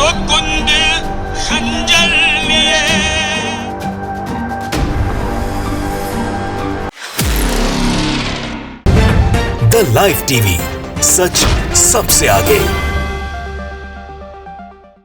तो कुंद खंजर लिए। द लाइव टीवी, सच सबसे आगे।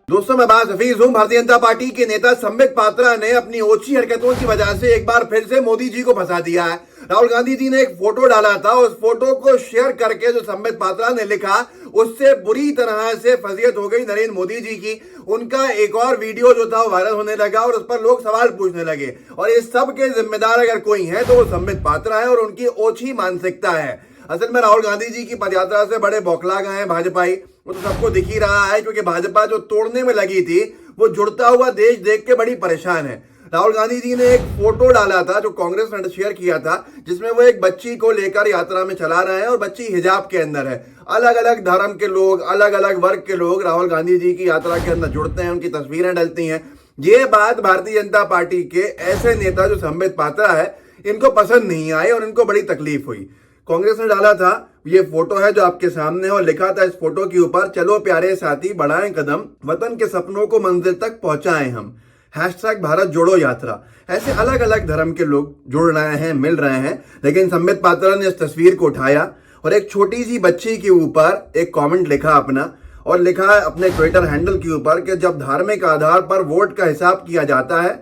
दोस्तों, मैं बात हफीज हूं। भारतीय जनता पार्टी के नेता संबित पात्रा ने अपनी ओछी हरकतों की वजह से एक बार फिर से मोदी जी को फंसा दिया है। राहुल गांधी जी ने एक फोटो डाला था, उस फोटो को शेयर करके जो संबित पात्रा ने लिखा, उससे बुरी तरह से फजीयत हो गई नरेंद्र मोदी जी की। उनका एक और वीडियो जो था वो वायरल होने लगा और उस पर लोग सवाल पूछने लगे, और इस सब के जिम्मेदार अगर कोई है तो वो संबित पात्रा है और उनकी ओछी मानसिकता है। असल में राहुल गांधी जी की पदयात्रा से बड़े बौखला गए हैं भाजपाई। वो तो सबको दिख ही रहा है, क्योंकि भाजपा जो तोड़ने में लगी थी वो जुड़ता हुआ देश देख के बड़ी परेशान है। राहुल गांधी जी ने एक फोटो डाला था जो कांग्रेस ने शेयर किया था, जिसमें वो एक बच्ची को लेकर यात्रा में चला रहे हैं और बच्ची हिजाब के अंदर है। अलग अलग धर्म के लोग, अलग अलग वर्ग के लोग राहुल गांधी जी की यात्रा के अंदर जुड़ते हैं, उनकी तस्वीरें डलती हैं। ये बात भारतीय जनता पार्टी के ऐसे नेता जो संबित पात्रा है, इनको पसंद नहीं आई और इनको बड़ी तकलीफ हुई। कांग्रेस ने डाला था, ये फोटो है जो आपके सामने है, और लिखा था इस फोटो के ऊपर, चलो प्यारे साथी बढ़ाएं कदम, वतन के सपनों को मंजिल तक पहुंचाएं हम, #भारत जोड़ो यात्रा। ऐसे अलग अलग धर्म के लोग जुड़ रहे हैं, मिल रहे हैं। लेकिन संबित पात्रा ने इस तस्वीर को उठाया और एक छोटी सी बच्ची के ऊपर एक कमेंट लिखा अपना, और लिखा है अपने ट्विटर हैंडल के ऊपर कि जब धार्मिक आधार पर वोट का हिसाब किया जाता है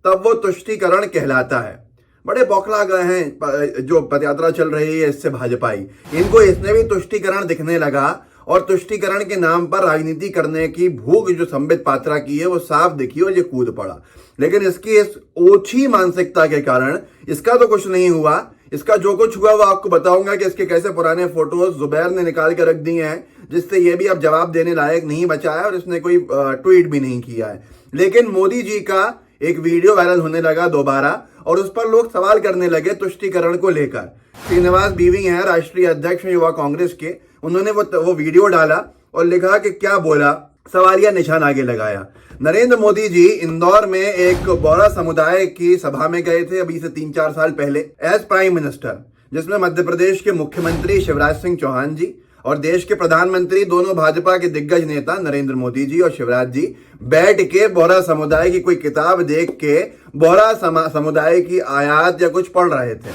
तब वो तुष्टीकरण कहलाता है। बड़े बौखला गए हैं जो पदयात्रा चल रही है इससे भाजपाई। इनको इसने भी तुष्टीकरण दिखने लगा, और तुष्टीकरण के नाम पर राजनीति करने की भूख जो संबित पात्रा की है वो साफ दिखी और ये कूद पड़ा। लेकिन इसकी इस ओछी मानसिकता के कारण इसका तो कुछ नहीं हुआ। इसका जो कुछ हुआ वो आपको बताऊंगा कि इसके कैसे पुराने फोटोज जुबैर ने निकाल के रख दिए हैं, जिससे ये भी अब जवाब देने लायक नहीं बचा है और इसने कोई ट्वीट भी नहीं किया है। लेकिन मोदी जी का एक वीडियो वायरल होने लगा दोबारा, और उस पर लोग सवाल करने लगे तुष्टीकरण को लेकर। श्रीनिवास बीवी हैं राष्ट्रीय अध्यक्ष युवा कांग्रेस के, उन्होंने वो वीडियो डाला और लिखा कि क्या बोला, सवालिया निशान आगे लगाया। नरेंद्र मोदी जी इंदौर में एक बोहरा समुदाय की सभा में गए थे अभी से 3-4 साल पहले एज प्राइम मिनिस्टर, जिसमें मध्य प्रदेश के मुख्यमंत्री शिवराज सिंह चौहान जी और देश के प्रधानमंत्री, दोनों भाजपा के दिग्गज नेता नरेंद्र मोदी जी और शिवराज जी बैठ के बोहरा समुदाय की कोई किताब देख के बोहरा समुदाय की आयात या कुछ पढ़ रहे थे,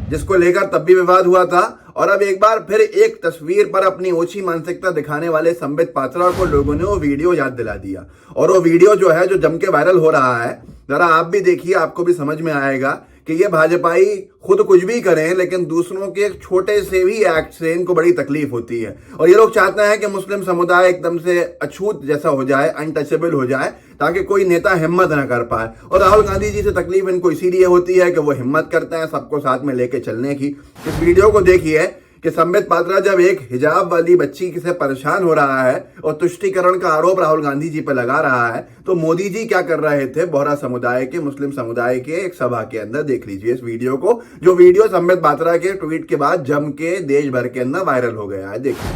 जिसको लेकर तब भी विवाद हुआ था। और अब एक बार फिर एक तस्वीर पर अपनी ओछी मानसिकता दिखाने वाले संबित पात्रा को लोगों ने वो वीडियो याद दिला दिया। और वो वीडियो जो है, जो जम के वायरल हो रहा है, जरा आप भी देखिए, आपको भी समझ में आएगा कि ये भाजपाई खुद कुछ भी करें लेकिन दूसरों के एक छोटे से भी एक्ट से इनको बड़ी तकलीफ होती है। और ये लोग चाहते हैं कि मुस्लिम समुदाय एकदम से अछूत जैसा हो जाए, अनटचेबल हो जाए, ताकि कोई नेता हिम्मत ना कर पाए। और राहुल गांधी जी से तकलीफ इनको इसीलिए होती है कि वो हिम्मत करते हैं सबको साथ में लेके चलने की। इस वीडियो को देखिए कि संबित पात्रा जब एक हिजाब वाली बच्ची से परेशान हो रहा है और तुष्टीकरण का आरोप राहुल गांधी जी पर लगा रहा है, तो मोदी जी क्या कर रहे थे बोहरा समुदाय के, मुस्लिम समुदाय के एक सभा के अंदर। देख लीजिए इस वीडियो को, जो वीडियो संबित पात्रा के ट्वीट के बाद जम के देश भर के अंदर वायरल हो गया है। देखिए।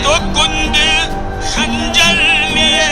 तो कुंद खंजर लिए।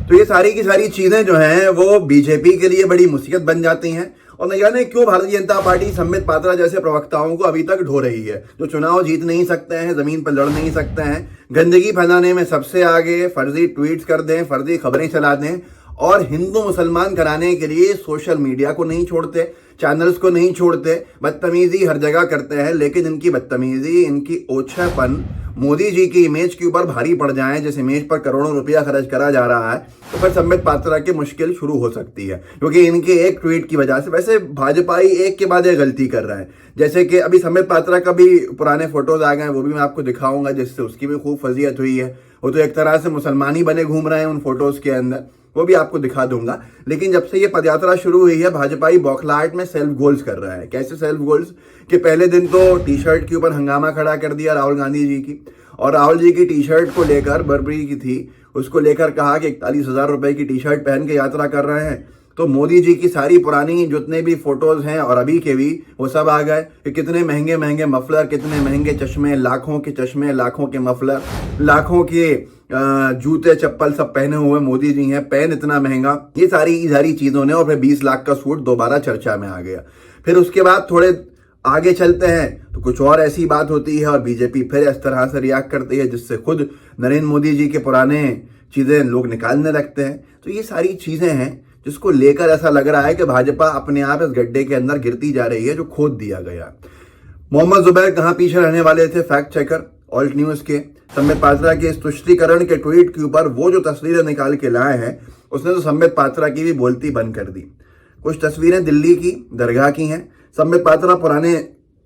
तो ये सारी की सारी चीजें जो हैं वो बीजेपी के लिए बड़ी मुसीबत बन जाती हैं, और न जाने क्यों भारतीय जनता पार्टी संबित पात्रा जैसे प्रवक्ताओं को अभी तक ढो रही है, जो चुनाव जीत नहीं सकते हैं, जमीन पर लड़ नहीं सकते हैं, गंदगी फैलाने में सबसे आगे, फर्जी ट्वीट्स कर दें, फर्जी खबरें चला दें, और हिंदू मुसलमान कराने के लिए सोशल मीडिया को नहीं छोड़ते, चैनल्स को नहीं छोड़ते, बदतमीजी हर जगह करते हैं। लेकिन इनकी बदतमीजी, इनकी ओछापन मोदी जी की इमेज के ऊपर भारी पड़ जाए, जिस इमेज पर करोड़ों रुपया खर्च करा जा रहा है, तो फिर संबित पात्रा की मुश्किल शुरू हो सकती है। क्योंकि इनके एक ट्वीट की वजह से वैसे भाजपाई एक के बाद एक गलती कर रहा है। जैसे कि अभी संबित पात्रा का भी पुराने फोटोज आ गए, वो भी मैं आपको दिखाऊंगा, जिससे उसकी भी खूब फजीयत हुई है। वो तो एक तरह से मुसलमान ही बने घूम रहे हैं उन फोटोज के अंदर, वो भी आपको दिखा दूंगा। लेकिन जब से ये पदयात्रा शुरू हुई है, भाजपाई बौखलाहट में सेल्फ गोल्स कर रहा है। कैसे सेल्फ गोल्स? कि पहले दिन तो टी शर्ट के ऊपर हंगामा खड़ा कर दिया राहुल गांधी जी की, और राहुल जी की टी शर्ट को लेकर, बर्बरी की थी, उसको लेकर कहा कि 41,000 रुपए की टी शर्ट पहन के यात्रा कर रहे हैं। तो मोदी जी की सारी पुरानी जितने भी फोटोज हैं और अभी के भी वो सब आ गए कि कितने महंगे महंगे मफलर, कितने महंगे चश्मे, लाखों के चश्मे, लाखों के मफलर, लाखों के जूते चप्पल सब पहने हुए मोदी जी हैं, पेन इतना महंगा, ये सारी चीजों ने, और फिर 20 लाख का सूट दोबारा चर्चा में आ गया। फिर उसके बाद थोड़े आगे चलते हैं तो कुछ और ऐसी बात होती है और बीजेपी फिर इस तरह से रिएक्ट करती है जिससे खुद नरेंद्र मोदी जी के पुराने चीजें लोग निकालने लगते हैं। तो ये सारी चीजें हैं जिसको लेकर ऐसा लग रहा है कि भाजपा अपने आप इस गड्ढे के अंदर गिरती जा रही है जो खोद दिया गया। मोहम्मद जुबैर कहाँ पीछे रहने वाले थे, फैक्ट चेकर ऑल्ट न्यूज के संबित पात्रा के इस तुष्टीकरण के ट्वीट के ऊपर वो जो तस्वीरें निकाल के लाए हैं उसने तो संबित पात्रा की भी बोलती बंद कर दी। कुछ तस्वीरें दिल्ली की दरगाह की हैं। संबित पात्रा पुराने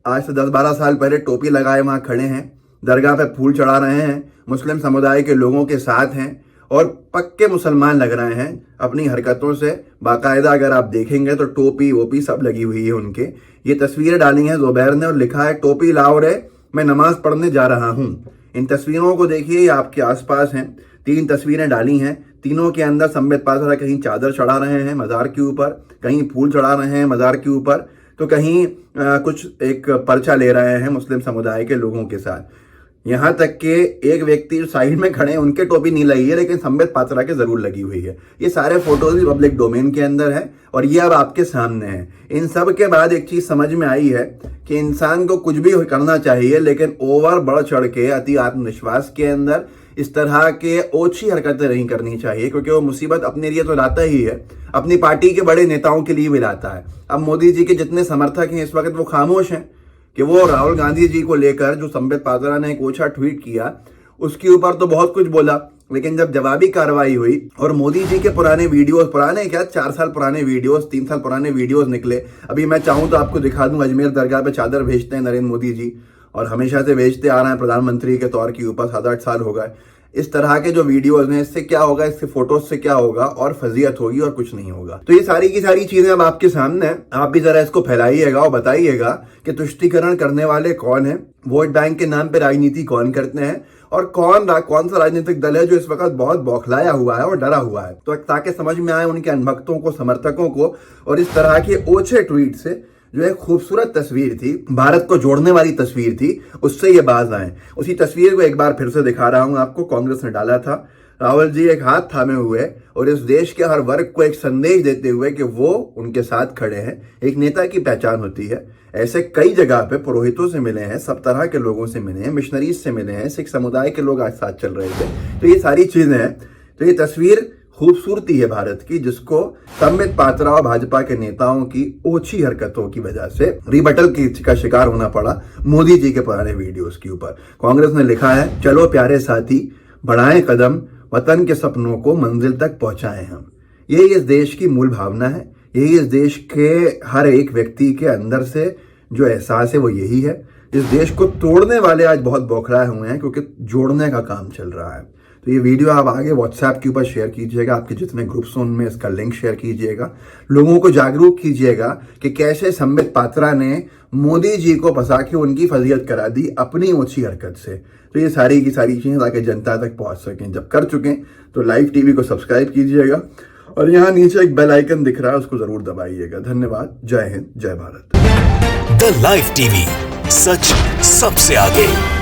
आज से 10-12 साल पहले टोपी लगाए वहां खड़े हैं, दरगाह पे फूल चढ़ा रहे हैं, मुस्लिम समुदाय के लोगों के साथ हैं और पक्के मुसलमान लग रहे हैं अपनी हरकतों से। बाकायदा अगर आप देखेंगे तो टोपी वोपी सब लगी हुई है उनके। ये तस्वीरें डाली हैं जुबैर ने और लिखा है टोपी लाओ रे, मैं नमाज पढ़ने जा रहा हूं। इन तस्वीरों को देखिए, ये आपके आसपास हैं। 3 तस्वीरें डाली हैं, तीनों के अंदर संबित पात्रा कहीं चादर चढ़ा रहे हैं मजार के ऊपर, कहीं फूल चढ़ा रहे हैं मजार के ऊपर, तो कहीं कुछ एक पर्चा ले रहे हैं मुस्लिम समुदाय के लोगों के साथ। यहाँ तक कि एक व्यक्ति साइड में खड़े हैं उनके टोपी नहीं लगी है लेकिन संबित पात्रा के जरूर लगी हुई है। ये सारे फोटोज भी पब्लिक डोमेन के अंदर है और ये अब आपके सामने है। इन सब के बाद एक चीज समझ में आई है कि इंसान को कुछ भी करना चाहिए लेकिन ओवर बढ़ चढ़ के अति आत्मविश्वास के अंदर इस तरह के ओछी हरकतें नहीं करनी चाहिए, क्योंकि वो मुसीबत अपने लिए तो लाता ही है, अपनी पार्टी के बड़े नेताओं के लिए भी लाता है। अब मोदी जी के जितने समर्थक हैं इस वक्त वो खामोश हैं कि वो राहुल गांधी जी को लेकर जो संबित पात्रा ने एक ओछा ट्वीट किया उसके ऊपर तो बहुत कुछ बोला, लेकिन जब जवाबी कार्रवाई हुई और मोदी जी के पुराने वीडियोस, पुराने क्या 4 साल पुराने वीडियोस, 3 साल पुराने वीडियोस निकले। अभी मैं चाहूं तो आपको दिखा दूं, अजमेर दरगाह पे चादर भेजते हैं नरेंद्र मोदी जी और हमेशा से भेजते आ रहे हैं प्रधानमंत्री के तौर के ऊपर, 7-8 साल हो गए। इस तरह के जो वीडियोस हैं इससे क्या होगा, इसके फोटोज से क्या होगा, और फजीयत होगी और कुछ नहीं होगा। तो ये सारी की सारी चीजें अब आपके सामने हैं, आप भी जरा इसको फैलाइएगा और बताइएगा कि तुष्टीकरण करने वाले कौन है, वोट बैंक के नाम पे राजनीति कौन करते हैं और कौन सा राजनीतिक दल है जो इस वक्त बहुत बौखलाया हुआ है और डरा हुआ है। तो ताकि समझ में आए उनके अनभक्तों को, समर्थकों को, और इस तरह के ओछे ट्वीट से जो एक खूबसूरत तस्वीर थी, भारत को जोड़ने वाली तस्वीर थी, उससे ये बाज आए। उसी तस्वीर को एक बार फिर से दिखा रहा हूं आपको। कांग्रेस ने डाला था, राहुल जी एक हाथ थामे हुए और इस देश के हर वर्ग को एक संदेश देते हुए कि वो उनके साथ खड़े हैं। एक नेता की पहचान होती है। ऐसे कई जगह पे पुरोहितों से मिले हैं, सब तरह के लोगों से मिले हैं, मिशनरीज से मिले हैं, सिख समुदाय के लोग आज साथ चल रहे थे। तो ये सारी चीजें हैं। तो ये तस्वीर खूबसूरती है भारत की, जिसको संबित पात्रा और भाजपा के नेताओं की ओछी हरकतों की वजह से रिबटल का शिकार होना पड़ा मोदी जी के पुराने वीडियोस के ऊपर। कांग्रेस ने लिखा है, चलो प्यारे साथी बढ़ाएं कदम, वतन के सपनों को मंजिल तक पहुंचाएं हम। यही इस देश की मूल भावना है, यही इस देश के हर एक व्यक्ति के अंदर से जो एहसास है वो यही है। इस देश को तोड़ने वाले आज बहुत बौखलाए हुए हैं क्योंकि जोड़ने का काम चल रहा है। तो ये वीडियो आप आगे व्हाट्सएप के ऊपर शेयर कीजिएगा, आपके जितने ग्रुप्स हैं उनमें इसका लिंक शेयर कीजिएगा, लोगों को जागरूक कीजिएगा कि कैसे संबित पात्रा ने मोदी जी को फंसा के उनकी फजीयत करा दी अपनी ओछी हरकत से। तो ये सारी की सारी चीजें ताकि जनता तक पहुंच सकें। जब कर चुके तो लाइव टीवी को सब्सक्राइब कीजिएगा और यहाँ नीचे एक बेल आइकन दिख रहा है, उसको जरूर दबाइएगा। धन्यवाद। जय हिंद, जय भारत। द लाइव टीवी, सच सबसे आगे।